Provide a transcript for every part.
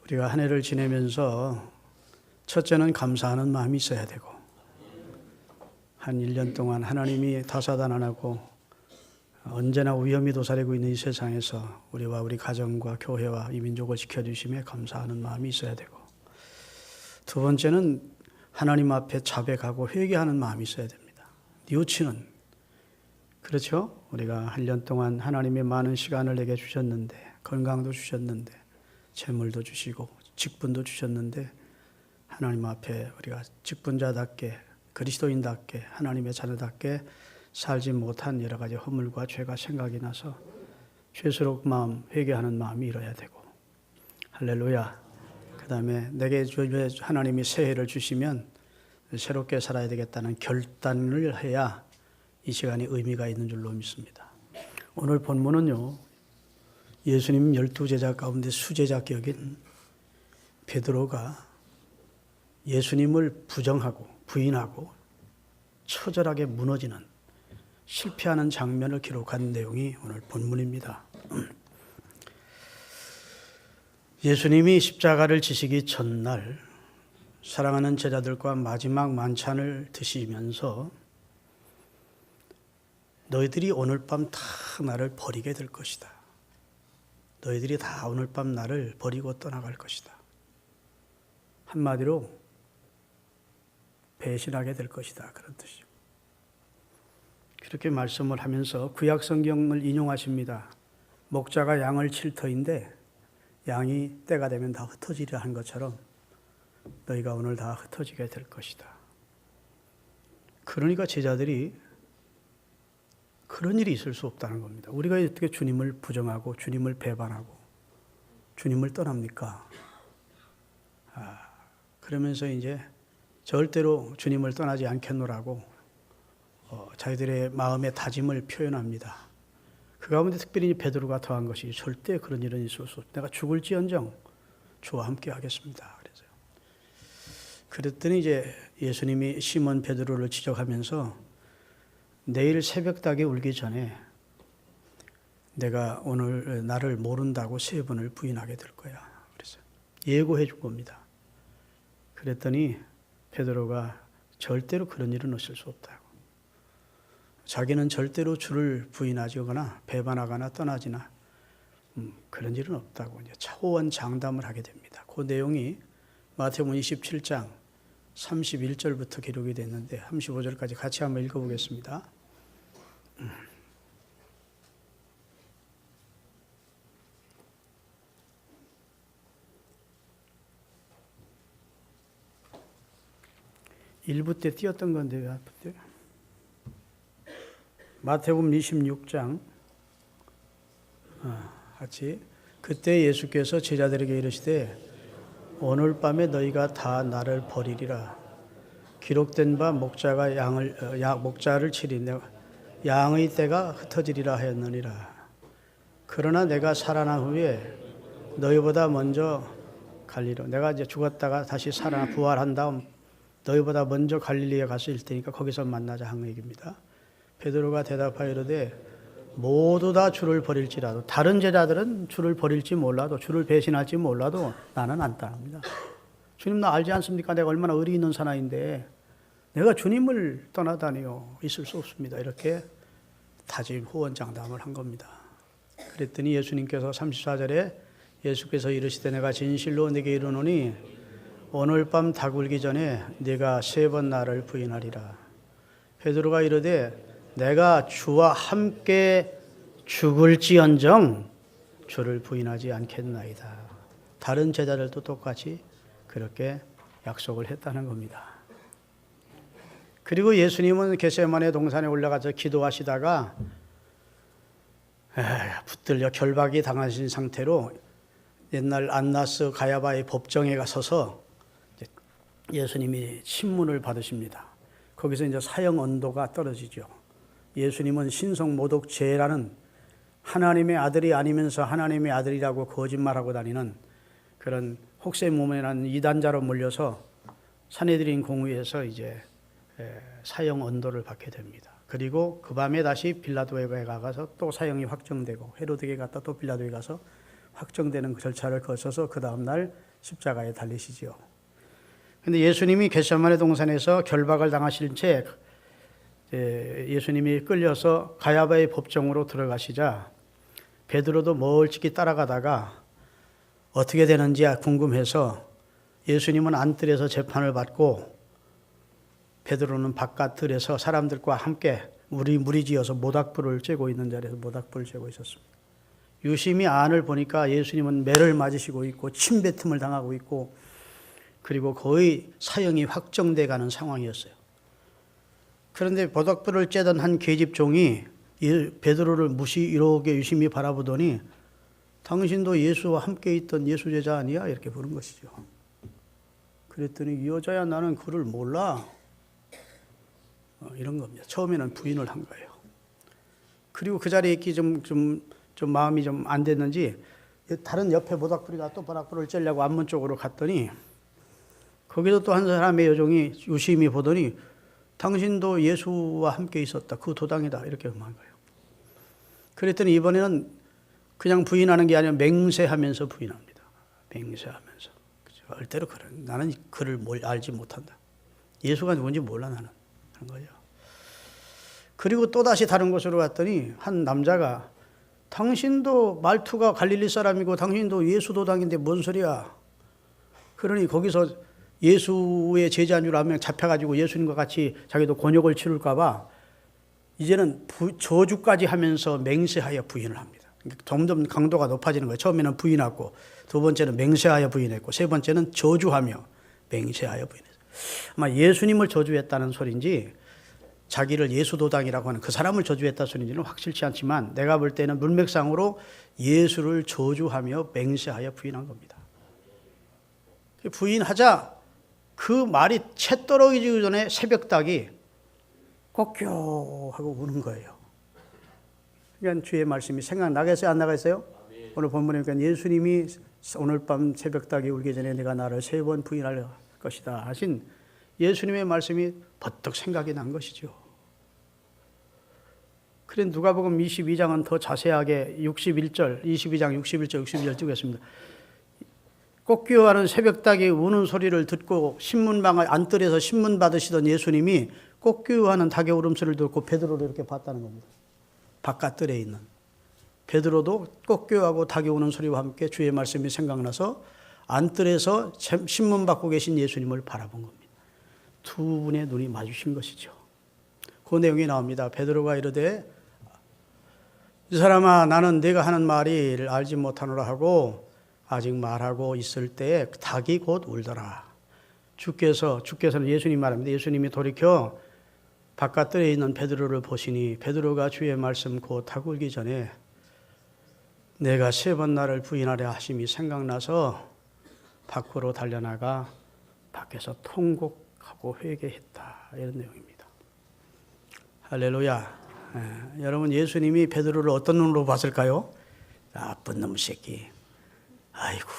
우리가 한 해를 지내면서 첫째는 감사하는 마음이 있어야 되고, 한 1년 동안 하나님이 다사다난 안 하고 언제나 위험이 도사리고 있는 이 세상에서 우리와 우리 가정과 교회와 이 민족을 지켜주심에 감사하는 마음이 있어야 되고, 두 번째는 하나님 앞에 자백하고 회개하는 마음이 있어야 됩니다. 뉘우치는, 그렇죠? 우리가 1년 동안 하나님의 많은 시간을 내게 주셨는데, 건강도 주셨는데, 재물도 주시고 직분도 주셨는데, 하나님 앞에 우리가 직분자답게 그리스도인답게 하나님의 자녀답게 살지 못한 여러 가지 허물과 죄가 생각이 나서 죄스러운 마음, 회개하는 마음이 일어야 되고, 할렐루야. 그 다음에 내게 하나님이 새해를 주시면 새롭게 살아야 되겠다는 결단을 해야 이 시간이 의미가 있는 줄로 믿습니다. 오늘 본문은요, 예수님 12제자 가운데 수제자격인 베드로가 예수님을 부정하고 부인하고 처절하게 무너지는, 실패하는 장면을 기록한 내용이 오늘 본문입니다. 예수님이 십자가를 지시기 전날 사랑하는 제자들과 마지막 만찬을 드시면서 너희들이 오늘 밤 다 나를 버리게 될 것이다. 너희들이 다 오늘 밤 나를 버리고 떠나갈 것이다. 한마디로 배신하게 될 것이다, 그런 뜻이죠. 그렇게 말씀을 하면서 구약 성경을 인용하십니다. 목자가 양을 칠 터인데 양이 때가 되면 다 흩어지려 한 것처럼 너희가 오늘 다 흩어지게 될 것이다. 그러니까 제자들이 그런 일이 있을 수 없다는 겁니다. 우리가 어떻게 주님을 부정하고 주님을 배반하고 주님을 떠납니까? 그러면서 이제 절대로 주님을 떠나지 않겠노라고 자기들의 마음의 다짐을 표현합니다. 그 가운데 특별히 베드로가 더한 것이 절대 그런 일은 있을 수 없다. 내가 죽을지언정 주와 함께 하겠습니다. 그랬더니 이제 예수님이 시몬 베드로를 지적하면서 내일 새벽닭이 울기 전에 내가 오늘 나를 모른다고 3번을 부인하게 될 거야. 그래서 예고해 준 겁니다. 그랬더니 베드로가 절대로 그런 일은 없을 수 없다고. 자기는 절대로 주를 부인하거나 배반하거나 떠나지나 그런 일은 없다고 이제 차원 장담을 하게 됩니다. 그 내용이 마태복음 27장 31절부터 기록이 됐는데 35절까지 같이 한번 읽어보겠습니다. 일부 때 띄었던 건데 마태복음 26장 같이. 그때 예수께서 제자들에게 이르시되 오늘 밤에 너희가 다 나를 버리리라. 기록된 바 목자를 치리니 양의 떼가 흩어지리라 하였느니라. 그러나 내가 살아난 후에 너희보다 먼저 갈리로. 내가 이제 죽었다가 다시 살아나 부활한 다음 너희보다 먼저 갈릴리에 가서 일 테니까 거기서 만나자 한 얘기입니다. 베드로가 대답하여 이르되 모두 다 주를 버릴지라도, 다른 제자들은 주를 버릴지 몰라도 주를 배신할지 몰라도 나는 안 떠납니다. 주님 나 알지 않습니까? 내가 얼마나 의리 있는 사나인데 내가 주님을 떠나다니요 있을 수 없습니다. 이렇게 다짐 호언장담을 한 겁니다. 그랬더니 예수님께서 34절에 예수께서 이르시되 내가 진실로 네게 이르노니 오늘 밤 닭 울기 전에 네가 3번 나를 부인하리라. 베드로가 이르되 내가 주와 함께 죽을지언정 주를 부인하지 않겠나이다. 다른 제자들도 똑같이 그렇게 약속을 했다는 겁니다. 그리고 예수님은 겟세마네 동산에 올라가서 기도하시다가 붙들려 결박이 당하신 상태로 옛날 안나스 가야바의 법정에 가서서 예수님이 신문을 받으십니다. 거기서 이제 사형 언도가 떨어지죠. 예수님은 신성모독죄라는 하나님의 아들이 아니면서 하나님의 아들이라고 거짓말하고 다니는 그런 혹세무맹한 이단자로 몰려서 산헤드린 공의에서 이제 사형 언도를 받게 됩니다. 그리고 그 밤에 다시 빌라도에 가서 또 사형이 확정되고 헤로드에게 갔다 또 빌라도에 가서 확정되는 그 절차를 거쳐서 그 다음날 십자가에 달리시지요. 근데 예수님이 겟세마네 동산에서 결박을 당하실 채 예수님이 끌려서 가야바의 법정으로 들어가시자 베드로도 멀찍이 따라가다가 어떻게 되는지 궁금해서 예수님은 안뜰에서 재판을 받고 베드로는 바깥뜰에서 사람들과 함께 무리지어서 모닥불을 쬐고 있는 자리에서 모닥불을 쬐고 있었습니다. 유심히 안을 보니까 예수님은 매를 맞으시고 있고 침뱉음을 당하고 있고 그리고 거의 사형이 확정돼 가는 상황이었어요. 그런데 모닥불을 쬐던 한 계집종이 베드로를 이렇게 유심히 바라보더니 당신도 예수와 함께 있던 예수 제자 아니야? 이렇게 부른 것이죠. 그랬더니 이 여자야 나는 그를 몰라. 이런 겁니다. 처음에는 부인을 한 거예요. 그리고 그 자리에 있기 좀 마음이 좀 안 됐는지 다른 옆에 모닥불이가 또 모닥불을 쬐려고 앞문 쪽으로 갔더니 거기서 또 한 사람의 여종이 유심히 보더니 당신도 예수와 함께 있었다. 그 도당이다. 이렇게 말한 거예요. 그랬더니 이번에는 그냥 부인하는 게 아니라 맹세하면서 부인합니다. 맹세하면서. 절대로 그래. 나는 그를 알지 못한다. 예수가 누군지 몰라 나는. 하는 거죠. 그리고 또다시 다른 곳으로 갔더니 한 남자가 당신도 말투가 갈릴리 사람이고 당신도 예수 도당인데 뭔 소리야. 그러니 거기서 예수의 제자인 줄 알면 잡혀가지고 예수님과 같이 자기도 곤욕을 치를까 봐 이제는 저주까지 하면서 맹세하여 부인을 합니다. 점점 강도가 높아지는 거예요. 처음에는 부인하고 두 번째는 맹세하여 부인했고 세 번째는 저주하며 맹세하여 부인했어요. 아마 예수님을 저주했다는 소리인지 자기를 예수도당이라고 하는 그 사람을 저주했다는 소리인지는 확실치 않지만 내가 볼 때는 문맥상으로 예수를 저주하며 맹세하여 부인한 겁니다. 부인하자 그 말이 채 떨어지기 전에 새벽닭이 꺾여 하고 우는 거예요. 그러니까 주의 말씀이 생각나겠어요? 안 나겠어요? 오늘 본문에 보니까 예수님이 오늘 밤 새벽닭이 울기 전에 내가 나를 3번 부인할 것이다 하신 예수님의 말씀이 버뜩 생각이 난 것이죠. 그래 누가복음 22장은 더 자세하게 61절, 22장 61절, 62절 찍겠습니다. 꺾여하는 새벽닭이 우는 소리를 듣고 신문방을 안뜰에서 신문 받으시던 예수님이 꺾여하는 닭의 울음소리를 듣고 베드로를 이렇게 봤다는 겁니다. 바깥뜰에 있는 베드로도 꺾여하고 닭이 우는 소리와 함께 주의 말씀이 생각나서 안뜰에서 신문 받고 계신 예수님을 바라본 겁니다. 두 분의 눈이 마주친 것이죠. 그 내용이 나옵니다. 베드로가 이르되 이 사람아 나는 네가 하는 말을 알지 못하노라 하고 아직 말하고 있을 때에 닭이 곧 울더라. 주께서는 예수님 말합니다. 예수님이 돌이켜 바깥뜰에 있는 베드로를 보시니 베드로가 주의 말씀 곧 닭 울기 전에 내가 3번 나를 부인하려 하심이 생각나서 밖으로 달려나가 밖에서 통곡하고 회개했다. 이런 내용입니다. 할렐루야. 여러분 예수님이 베드로를 어떤 눈으로 봤을까요? 나쁜 놈 새끼. 아이고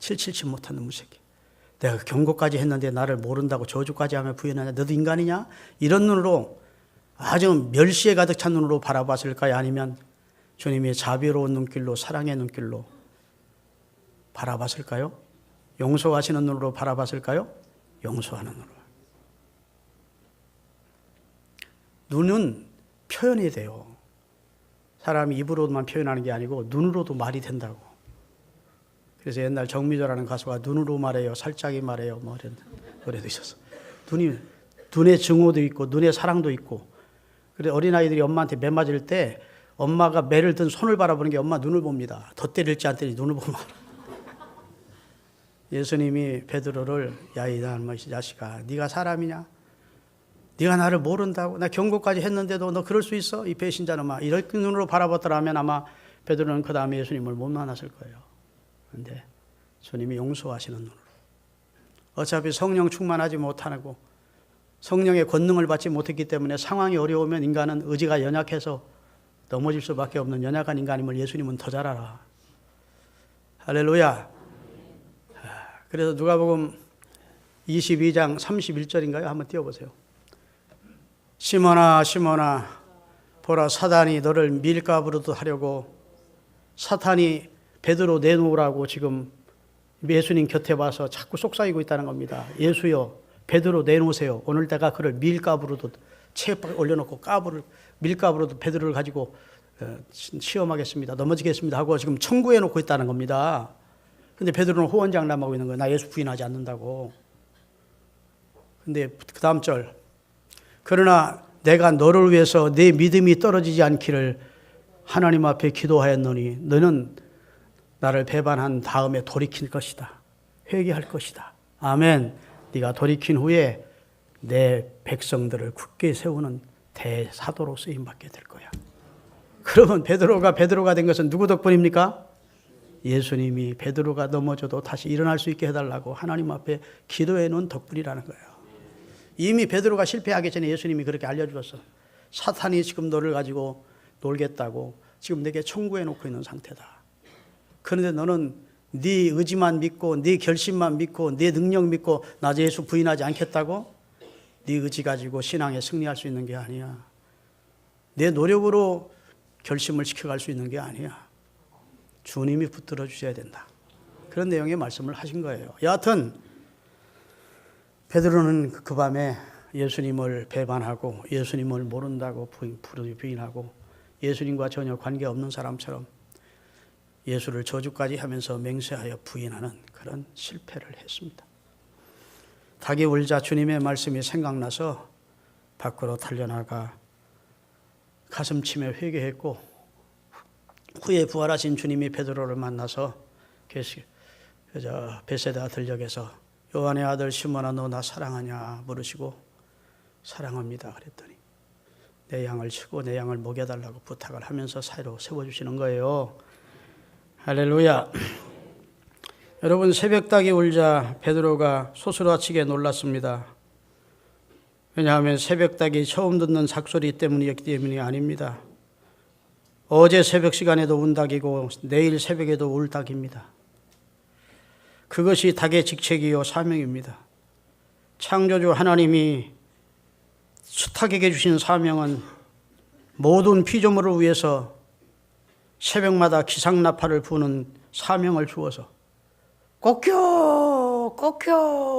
777 못한 놈 새끼. 내가 경고까지 했는데 나를 모른다고 저주까지 하며 부인하냐. 너도 인간이냐? 이런 눈으로 아주 멸시에 가득 찬 눈으로 바라봤을까요? 아니면 주님의 자비로운 눈길로 사랑의 눈길로 바라봤을까요? 용서하시는 눈으로 바라봤을까요? 용서하는 눈으로. 눈은 표현이 돼요. 사람이 입으로만 표현하는 게 아니고 눈으로도 말이 된다고. 그래서 옛날 정미조라는 가수가 눈으로 말해요, 살짝이 말해요, 뭐 이런 노래도 있었어. 눈에 증오도 있고 눈에 사랑도 있고. 그래서 어린아이들이 엄마한테 매 맞을 때 엄마가 매를 든 손을 바라보는 게 엄마 눈을 봅니다. 더 때릴지 안 때릴지 눈을 보면. 예수님이 베드로를 야 이 자식아 네가 사람이냐? 네가 나를 모른다고? 나 경고까지 했는데도 너 그럴 수 있어? 이 배신자놈아. 이렇게 눈으로 바라봤더라면 아마 베드로는 그 다음에 예수님을 못 만났을 거예요. 그런데 주님이 용서하시는 눈으로. 어차피 성령 충만하지 못하고 성령의 권능을 받지 못했기 때문에 상황이 어려우면 인간은 의지가 연약해서 넘어질 수밖에 없는 연약한 인간임을 예수님은 더 잘 알아. 할렐루야. 그래서 누가복음 22장 31절인가요? 한번 띄워보세요. 시몬아 시몬아 보라 사단이 너를 밀가부르듯 하려고 사탄이 베드로 내놓으라고 지금 예수님 곁에 와서 자꾸 속삭이고 있다는 겁니다. 예수여, 베드로 내놓으세요. 오늘 내가 그를 밀가부로도 채에 올려놓고 밀가부로도 베드로를 가지고 시험하겠습니다. 넘어지겠습니다 하고 지금 청구해 놓고 있다는 겁니다. 근데 베드로는 호언장담하고 있는 거예요. 나 예수 부인하지 않는다고. 근데 그 다음 절, 그러나 내가 너를 위해서 내 믿음이 떨어지지 않기를 하나님 앞에 기도하였노니 너는 나를 배반한 다음에 돌이킬 것이다. 회개할 것이다. 아멘. 네가 돌이킨 후에 내 백성들을 굳게 세우는 대사도로 쓰임받게 될 거야. 그러면 베드로가 된 것은 누구 덕분입니까? 예수님이 베드로가 넘어져도 다시 일어날 수 있게 해달라고 하나님 앞에 기도해 놓은 덕분이라는 거예요. 이미 베드로가 실패하기 전에 예수님이 그렇게 알려주었어. 사탄이 지금 너를 가지고 놀겠다고 지금 내게 청구해 놓고 있는 상태다. 그런데 너는 네 의지만 믿고 네 결심만 믿고 네 능력 믿고 나 예수 부인하지 않겠다고? 네 의지 가지고 신앙에 승리할 수 있는 게 아니야. 내 노력으로 결심을 지켜갈 수 있는 게 아니야. 주님이 붙들어 주셔야 된다. 그런 내용의 말씀을 하신 거예요. 여하튼 베드로는 그 밤에 예수님을 배반하고 예수님을 모른다고 부인하고 예수님과 전혀 관계없는 사람처럼 예수를 저주까지 하면서 맹세하여 부인하는 그런 실패를 했습니다. 닭이 울자 주님의 말씀이 생각나서 밖으로 달려나가 가슴치며 회개했고 후에 부활하신 주님이 베드로를 만나서 베세다 들녘에서 요한의 아들 시몬아 너 나 사랑하냐 물으시고 사랑합니다 그랬더니 내 양을 치고 내 양을 먹여달라고 부탁을 하면서 사이로 세워주시는 거예요. 할렐루야. 여러분 새벽닭이 울자 베드로가 소스라치게 놀랐습니다. 왜냐하면 새벽닭이 처음 듣는 작소리 때문이 아닙니다. 어제 새벽 시간에도 운 닭이고 내일 새벽에도 울 닭입니다. 그것이 닭의 직책이요 사명입니다. 창조주 하나님이 수탉에게 주신 사명은 모든 피조물을 위해서 새벽마다 기상나팔을 부는 사명을 주어서 꼬껴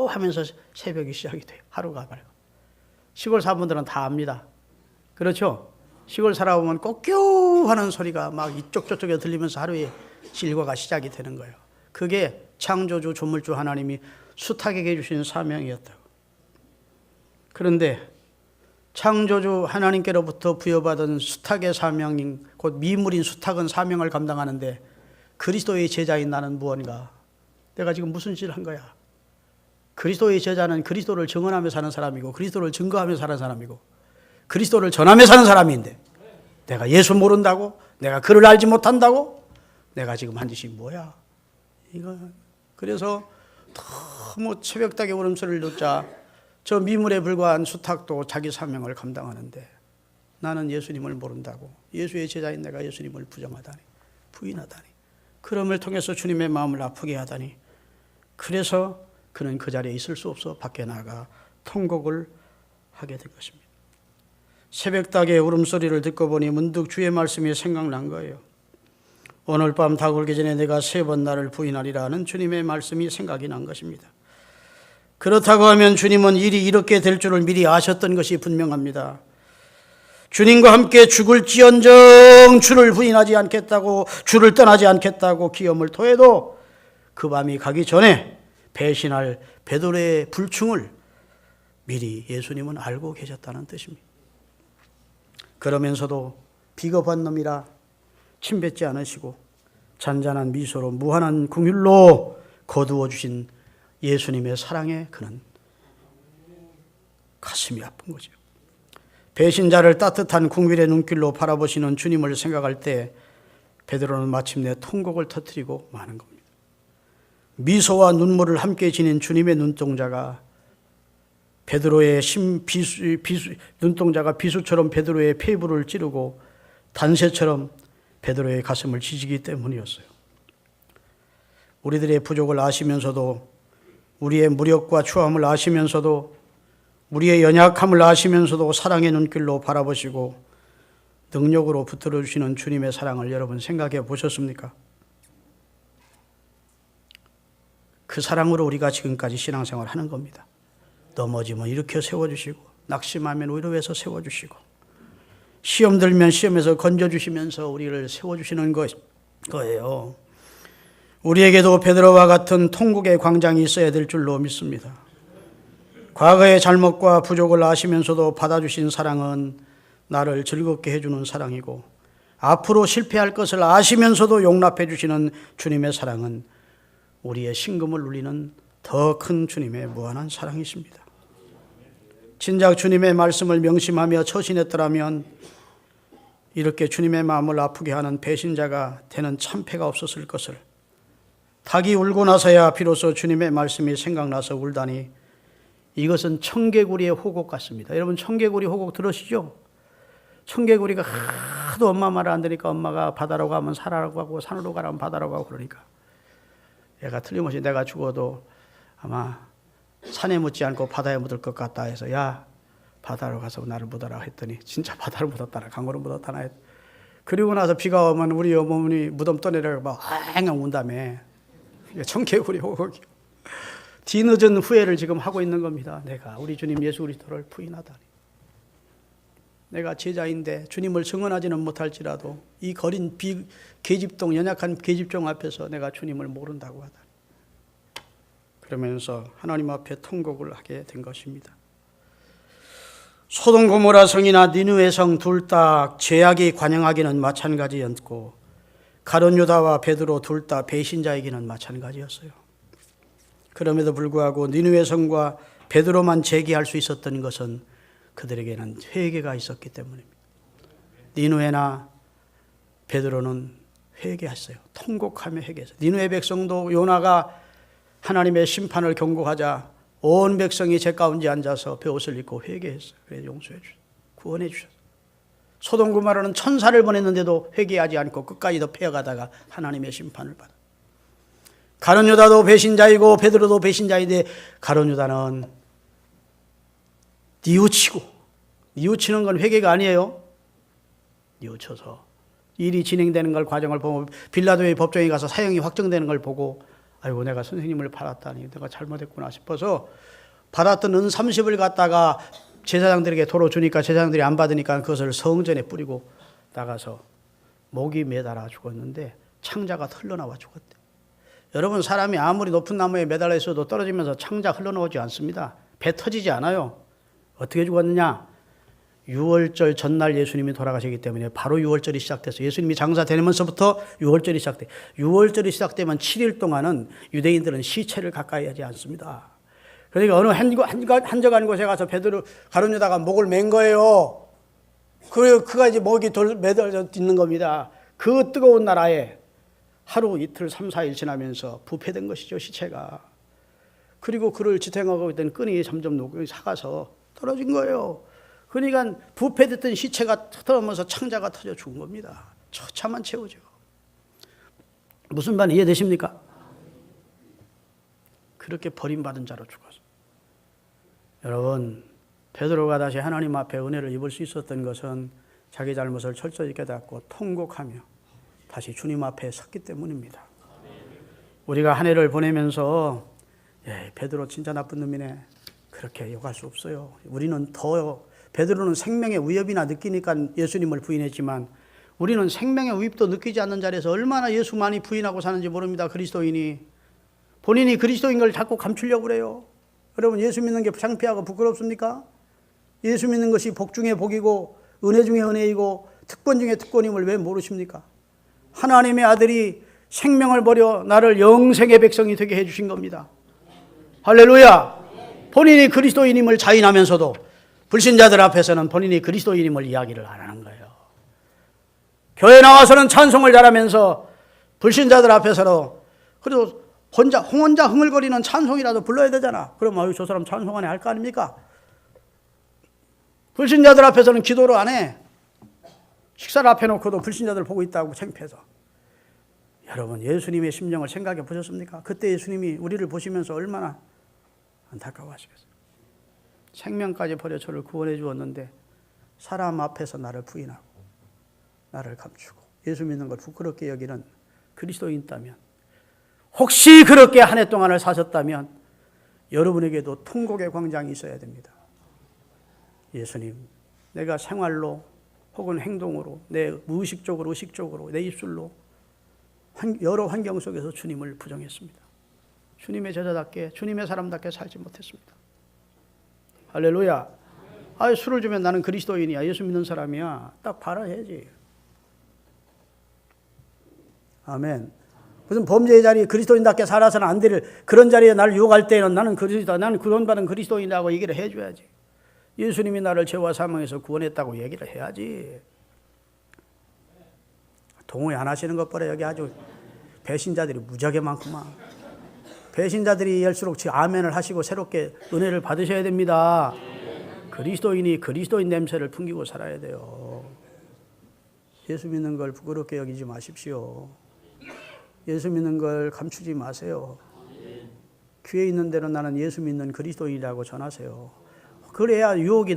하면서 새벽이 시작이 돼요. 하루가 밝아. 시골 사람들은 다 압니다. 그렇죠? 시골 살아보면 꼬껴 하는 소리가 막 이쪽 저쪽에 들리면서 하루의 일과가 시작이 되는 거예요. 그게 창조주 조물주 하나님이 수탉에게 주신 사명이었다고. 그런데 창조주 하나님께로부터 부여받은 수탉의 사명인 곧 미물인 수탉은 사명을 감당하는데 그리스도의 제자인 나는 무언가? 내가 지금 무슨 짓을 한 거야? 그리스도의 제자는 그리스도를 증언하며 사는 사람이고 그리스도를 증거하며 사는 사람이고 그리스도를 전하며 사는 사람인데 내가 예수 모른다고? 내가 그를 알지 못한다고? 내가 지금 한 짓이 뭐야? 그래서 너무 새벽닭의 울음소리를 듣자 저 미물에 불과한 수탉도 자기 사명을 감당하는데 나는 예수님을 모른다고 예수의 제자인 내가 예수님을 부인하다니 그럼을 통해서 주님의 마음을 아프게 하다니 그래서 그는 그 자리에 있을 수 없어 밖에 나가 통곡을 하게 된 것입니다. 새벽닭의 울음소리를 듣고 보니 문득 주의 말씀이 생각난 거예요. 오늘 밤 닭 울기 전에 내가 3번 나를 부인하리라는 주님의 말씀이 생각이 난 것입니다. 그렇다고 하면 주님은 일이 이렇게 될 줄을 미리 아셨던 것이 분명합니다. 주님과 함께 죽을지언정 주를 부인하지 않겠다고 주를 떠나지 않겠다고 기염을 토해도 그 밤이 가기 전에 배신할 베드로의 불충을 미리 예수님은 알고 계셨다는 뜻입니다. 그러면서도 비겁한 놈이라 침뱉지 않으시고 잔잔한 미소로 무한한 긍휼로 거두어 주신 예수님의 사랑에 그는 가슴이 아픈 거죠. 배신자를 따뜻한 긍휼의 눈길로 바라보시는 주님을 생각할 때 베드로는 마침내 통곡을 터뜨리고 마는 겁니다. 미소와 눈물을 함께 지닌 주님의 눈동자가 베드로의 눈동자가 비수처럼 베드로의 폐부를 찌르고 단새처럼 베드로의 가슴을 지지기 때문이었어요. 우리들의 부족을 아시면서도 우리의 무력과 추함을 아시면서도 우리의 연약함을 아시면서도 사랑의 눈길로 바라보시고 능력으로 붙들어 주시는 주님의 사랑을 여러분 생각해 보셨습니까? 그 사랑으로 우리가 지금까지 신앙생활을 하는 겁니다. 넘어지면 일으켜 세워주시고, 낙심하면 위로해서 세워주시고, 시험 들면 시험에서 건져주시면서 우리를 세워주시는 거예요. 우리에게도 베드로와 같은 통곡의 광장이 있어야 될 줄로 믿습니다. 과거의 잘못과 부족을 아시면서도 받아주신 사랑은 나를 즐겁게 해주는 사랑이고, 앞으로 실패할 것을 아시면서도 용납해 주시는 주님의 사랑은 우리의 심금을 울리는 더 큰 주님의 무한한 사랑이십니다. 진작 주님의 말씀을 명심하며 처신했더라면 이렇게 주님의 마음을 아프게 하는 배신자가 되는 참패가 없었을 것을, 닭이 울고 나서야 비로소 주님의 말씀이 생각나서 울다니, 이것은 청개구리의 호곡 같습니다. 여러분, 청개구리 호곡 들으시죠? 청개구리가 하도 엄마 말을 안 들으니까 엄마가 바다로 가면 산으로 가고 산으로 가라면 바다로 가고 그러니까 얘가 틀림없이 내가 죽어도 아마 산에 묻지 않고 바다에 묻을 것 같다 해서, 야, 바다로 가서 나를 묻어라 했더니 진짜 바다로 묻었다나 강으로 묻었다나. 그리고 나서 비가 오면 우리 어머니 무덤 떠내려가 막 앙앙 운다며. 청개구리 호곡이 뒤늦은 후회를 지금 하고 있는 겁니다. 내가 우리 주님 예수 그리스도를 부인하다니. 내가 제자인데 주님을 증언하지는 못할지라도 이 거린 계집동, 연약한 계집종 앞에서 내가 주님을 모른다고 하다니. 그러면서 하나님 앞에 통곡을 하게 된 것입니다. 소돔 고모라 성이나 니느웨 성 둘 다 죄악이 관영하기는 마찬가지였고, 가룟 유다와 베드로 둘 다 배신자이기는 마찬가지였어요. 그럼에도 불구하고 니느웨 성과 베드로만 제기할 수 있었던 것은 그들에게는 회개가 있었기 때문입니다. 니느웨나 베드로는 회개했어요. 통곡하며 회개했어요. 니느웨 백성도 요나가 하나님의 심판을 경고하자 온 백성이 제 가운데 앉아서 베옷을 입고 회개했어요. 그래서 용서해 주셨어요. 구원해 주셨어요. 소돔 고모라는 천사를 보냈는데도 회개하지 않고 끝까지 더 패어가다가 하나님의 심판을 받아. 가룟 유다도 배신자이고 베드로도 배신자인데, 가룟 유다는 뉘우치는 건 회개가 아니에요. 뉘우쳐서 일이 진행되는 걸, 과정을 보고 빌라도의 법정에 가서 사형이 확정되는 걸 보고, 아이고 내가 선생님을 받았다니 내가 잘못했구나 싶어서 받았던 은 30을 갖다가 제사장들에게 도로 주니까 제사장들이 안 받으니까 그것을 성전에 뿌리고 나가서 목이 매달아 죽었는데 창자가 흘러나와 죽었대. 여러분, 사람이 아무리 높은 나무에 매달려 있어도 떨어지면서 창자 흘러나오지 않습니다. 배 터지지 않아요. 어떻게 죽었느냐? 6월절 전날 예수님이 돌아가시기 때문에 바로 6월절이 시작돼서 예수님이 장사 되면서부터 6월절이 시작돼. 6월절이 시작되면 7일 동안은 유대인들은 시체를 가까이 하지 않습니다. 그러니까 어느 한적한 곳에 가서 베드로, 가룟 유다가 목을 맨 거예요. 그가 이제 목이 매달려 있는 겁니다. 그 뜨거운 나라에 하루 이틀 3, 4일 지나면서 부패된 것이죠, 시체가. 그리고 그를 지탱하고 있던 끈이 점점 사가서 떨어진 거예요. 그러니까 부패됐던 시체가 터지면서 창자가 터져 죽은 겁니다. 처참한 최후죠. 무슨 말 이해되십니까? 그렇게 버림받은 자로 죽었어. 여러분, 베드로가 다시 하나님 앞에 은혜를 입을 수 있었던 것은 자기 잘못을 철저히 깨닫고 통곡하며 다시 주님 앞에 섰기 때문입니다. 우리가 한 해를 보내면서 베드로 진짜 나쁜 놈이네, 그렇게 욕할 수 없어요. 우리는 베드로는 생명의 위협이나 느끼니까 예수님을 부인했지만, 우리는 생명의 위협도 느끼지 않는 자리에서 얼마나 예수 많이 부인하고 사는지 모릅니다. 그리스도인이 본인이 그리스도인 걸 자꾸 감추려고 그래요. 여러분, 예수 믿는 게 창피하고 부끄럽습니까? 예수 믿는 것이 복 중에 복이고 은혜 중에 은혜이고 특권 중에 특권임을 왜 모르십니까? 하나님의 아들이 생명을 버려 나를 영생의 백성이 되게 해주신 겁니다. 할렐루야. 본인이 그리스도인임을 자인하면서도 불신자들 앞에서는 본인이 그리스도인임을 이야기를 안 하는 거예요. 교회 나와서는 찬송을 잘하면서 불신자들 앞에서는 그래도 혼자 흥얼거리는 찬송이라도 불러야 되잖아. 그럼 저 사람 찬송 안 해 할 거 아닙니까? 불신자들 앞에서는 기도를 안 해. 식사를 앞에 놓고도 불신자들 보고 있다고 창피해서. 여러분, 예수님의 심정을 생각해 보셨습니까? 그때 예수님이 우리를 보시면서 얼마나 안타까워하시겠어요. 생명까지 버려 저를 구원해 주었는데 사람 앞에서 나를 부인하고 나를 감추고 예수 믿는 걸 부끄럽게 여기는 그리스도인 있다면, 혹시 그렇게 한 해 동안을 사셨다면 여러분에게도 통곡의 광장이 있어야 됩니다. 예수님, 내가 생활로 혹은 행동으로, 내 무의식적으로 의식적으로 내 입술로 여러 환경 속에서 주님을 부정했습니다. 주님의 제자답게, 주님의 사람답게 살지 못했습니다. 할렐루야. 술을 주면 나는 그리스도인이야, 예수 믿는 사람이야, 딱 발언해야지. 아멘. 무슨 범죄의 자리에 그리스도인답게 살아서는 안 될 그런 자리에 나를 유혹할 때는 나는 그리스도, 나는 구원받은 그리스도인이라고 얘기를 해줘야지. 예수님이 나를 죄와 사망에서 구원했다고 얘기를 해야지. 동의 안 하시는 것 보라. 여기 아주 배신자들이 무지하게 많구만. 배신자들이 할수록 아멘을 하시고 새롭게 은혜를 받으셔야 됩니다. 그리스도인이 그리스도인 냄새를 풍기고 살아야 돼요. 예수 믿는 걸 부끄럽게 여기지 마십시오. 예수 믿는 걸 감추지 마세요. 귀에 있는 대로 나는 예수 믿는 그리스도인이라고 전하세요. 그래야 유혹이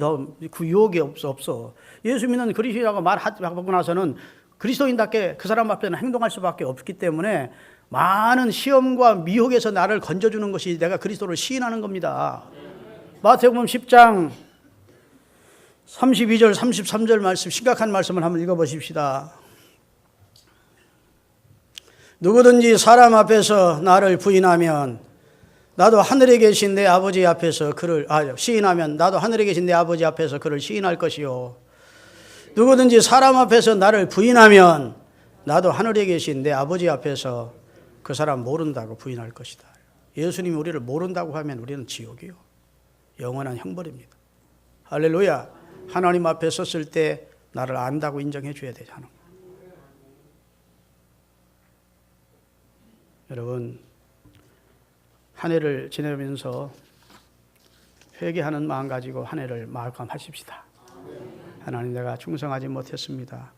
그 유혹이 없어. 예수 믿는 그리스도인이라고 말하고 나서는 그리스도인답게 그 사람 앞에는 행동할 수밖에 없기 때문에 많은 시험과 미혹에서 나를 건져주는 것이 내가 그리스도를 시인하는 겁니다. 마태복음 10장 32절 33절 말씀, 심각한 말씀을 한번 읽어보십시다. 누구든지 사람 앞에서 나를 부인하면 나도 하늘에 계신 내 아버지 앞에서 그를 시인하면 나도 하늘에 계신 내 아버지 앞에서 그를 시인할 것이요, 누구든지 사람 앞에서 나를 부인하면 나도 하늘에 계신 내 아버지 앞에서 그 사람 모른다고 부인할 것이다. 예수님이 우리를 모른다고 하면 우리는 지옥이요, 영원한 형벌입니다. 할렐루야. 하나님 앞에 섰을 때 나를 안다고 인정해 줘야 되잖아. 여러분, 한 해를 지내면서 회개하는 마음 가지고 한 해를 마감하십시다. 하나님, 내가 충성하지 못했습니다.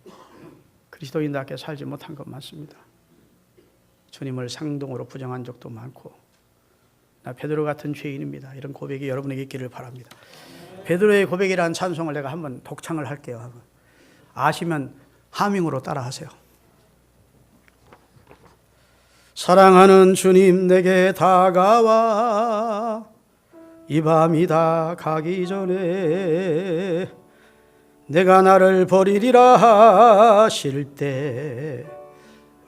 그리스도인답게 살지 못한 것 맞습니다. 주님을 상동으로 부정한 적도 많고 나 베드로 같은 죄인입니다. 이런 고백이 여러분에게 있기를 바랍니다. 베드로의 고백이라는 찬송을 내가 한번 독창을 할게요. 아시면 하밍으로 따라하세요. 사랑하는 주님, 내게 다가와 이 밤이 다 가기 전에 내가 나를 버리리라 하실 때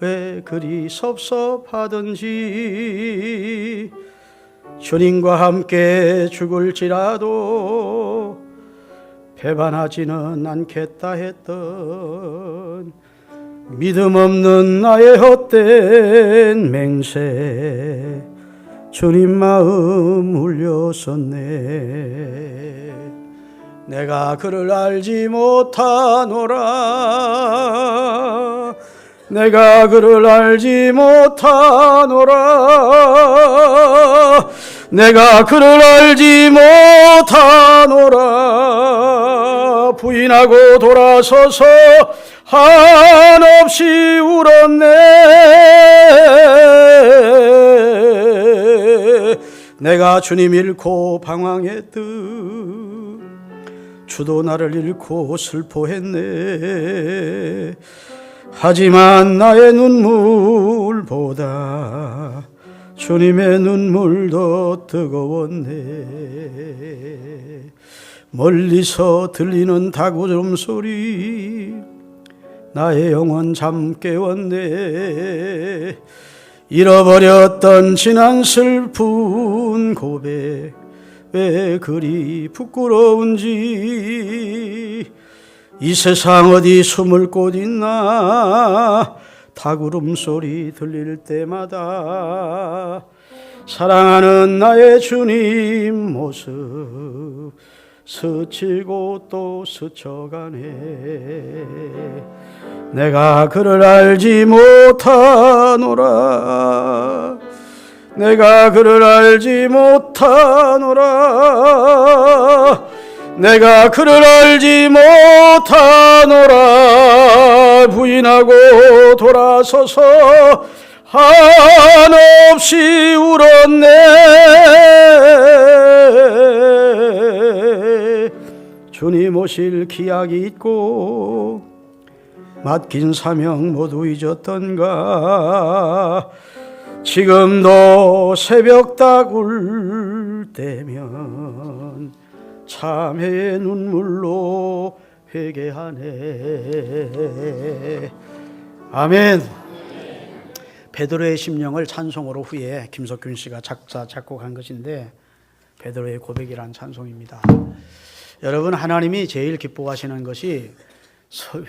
왜 그리 섭섭하든지 주님과 함께 죽을지라도 배반하지는 않겠다 했던 믿음 없는 나의 헛된 맹세, 주님 마음 울렸었네. 내가 그를 알지 못하노라, 내가 그를 알지 못하노라, 내가 그를 알지 못하노라. 부인하고 돌아서서 한없이 울었네. 내가 주님 잃고 방황했듯 주도 나를 잃고 슬퍼했네. 하지만 나의 눈물보다 주님의 눈물 더 뜨거웠네. 멀리서 들리는 닭울음 소리 나의 영혼 잠 깨웠네. 잃어버렸던 지난 슬픈 고백 왜 그리 부끄러운지, 이 세상 어디 숨을 곳 있나 닭울음 소리 들릴 때마다 사랑하는 나의 주님 모습 스치고 또 스쳐가네. 내가 그를 알지 못하노라, 내가 그를 알지 못하노라, 내가 그를 알지 못하노라. 부인하고 돌아서서 한없이 울었네. 주님 오실 기약이 있고 맡긴 사명 모두 잊었던가. 지금도 새벽 울 때면 참회의 눈물로 회개하네. 아멘. 베드로의 심령을 찬송으로 후에 김석균 씨가 작곡한 것인데, 베드로의 고백이란 찬송입니다. 여러분, 하나님이 제일 기뻐하시는 것이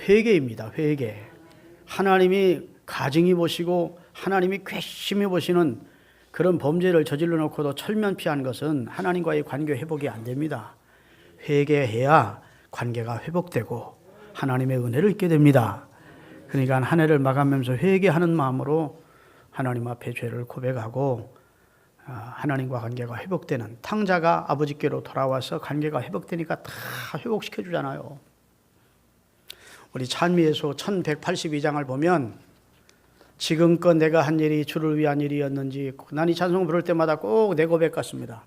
회개입니다. 회개. 하나님이 가증히 보시고 하나님이 괘씸히 보시는 그런 범죄를 저질러 놓고도 철면피한 것은 하나님과의 관계 회복이 안 됩니다. 회개해야 관계가 회복되고 하나님의 은혜를 잊게 됩니다. 그러니까 한 해를 마감하면서 회개하는 마음으로 하나님 앞에 죄를 고백하고 하나님과 관계가 회복되는, 탕자가 아버지께로 돌아와서 관계가 회복되니까 다 회복시켜 주잖아요. 우리 찬미예수 1182장을 보면 지금껏 내가 한 일이 주를 위한 일이었는지, 난 이 찬송 부를 때마다 꼭 내 고백 같습니다.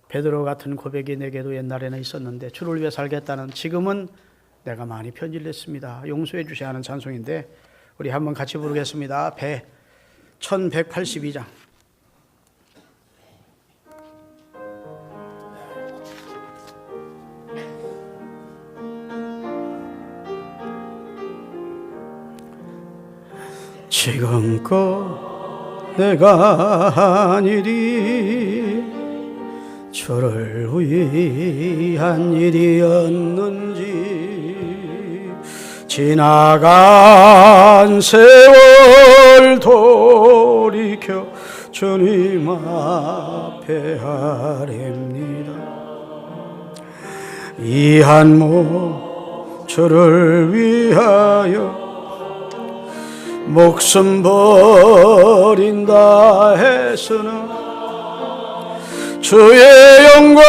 베드로 같은 고백이 내게도 옛날에는 있었는데 주를 위해 살겠다는, 지금은 내가 많이 편질렸습니다. 용서해 주셔야 하는 찬송인데 우리 한번 같이 부르겠습니다. 1182장. 지금껏 내가 한 일이 주를 위한 일이었는지, 지나간 세월 돌이켜 주님 앞에 하렵니다. 이 한 몸 주를 위하여 목숨 버린다 했으나 주의 영광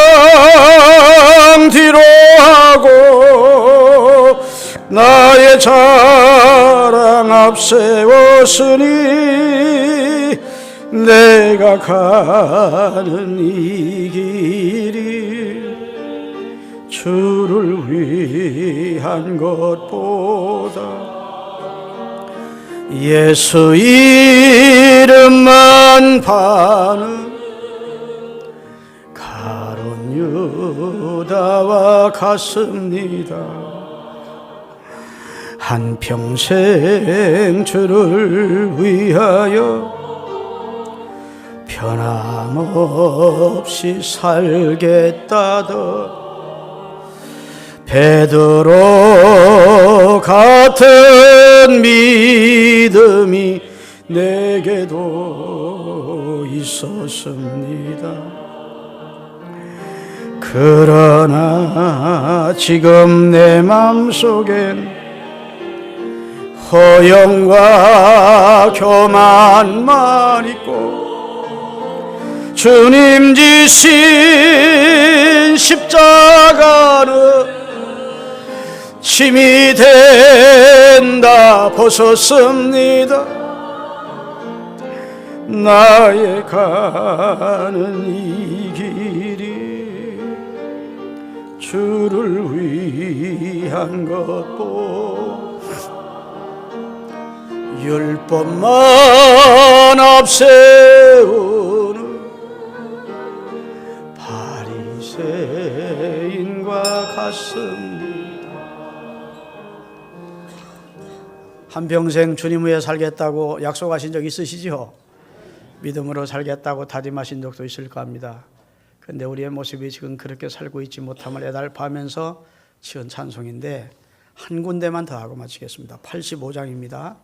뒤로하고 나의 자랑 앞세웠으니, 내가 가는 이 길이 주를 위한 것보다 예수 이름만 파는 가룟 유다와 같습니다. 한평생 주를 위하여 변함없이 살겠다던 베드로 같은 믿음이 내게도 있었습니다. 그러나 지금 내 맘속엔 허영과 교만만 있고, 주님 지신 십자가는 짐이 된다 벗었습니다. 나의 가는 이 길이 주를 위한 것보 율법만 앞세우는 바리새인과 같습니다. 한평생 주님 위해 살겠다고 약속하신 적 있으시죠? 믿음으로 살겠다고 다짐하신 적도 있을까 합니다. 그런데 우리의 모습이 지금 그렇게 살고 있지 못함을 애달파하면서 지은 찬송인데, 한 군데만 더 하고 마치겠습니다. 85장입니다.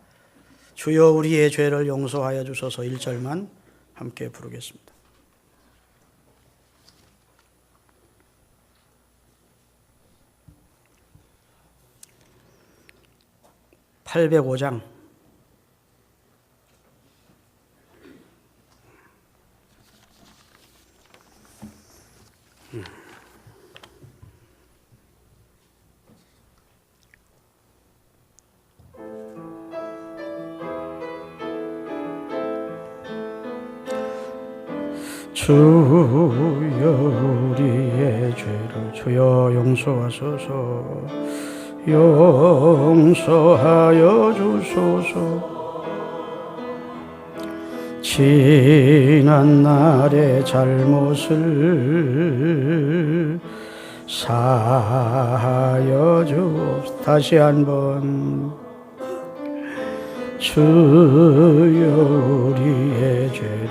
주여 우리의 죄를 용서하여 주소서 1절만 함께 부르겠습니다. (805장) 주여 우리의 죄를 주여 용서하소서 용서하여 주소서. 지난 날의 잘못을 사하여 주옵소서. 다시 한번. 주여 우리의 죄를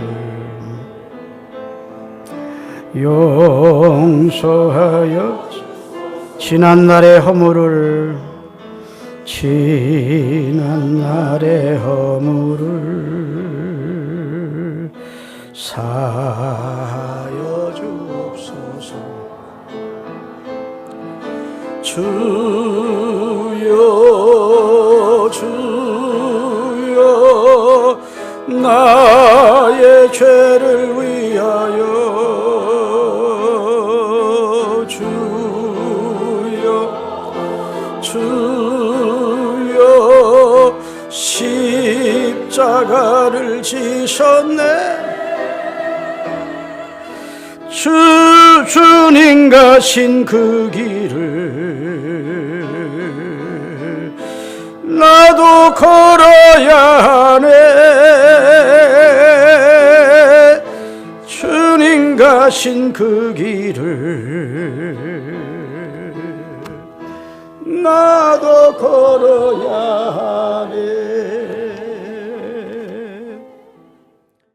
용서하여 지난 날의 허물을 사하여 주옵소서. 주여 나의 죄를 위하여 주여 십자가를 지셨네. 주님 가신 그 길을 나도 걸어야 하네. 주님 가신 그 길을 나도 걸어야 하네.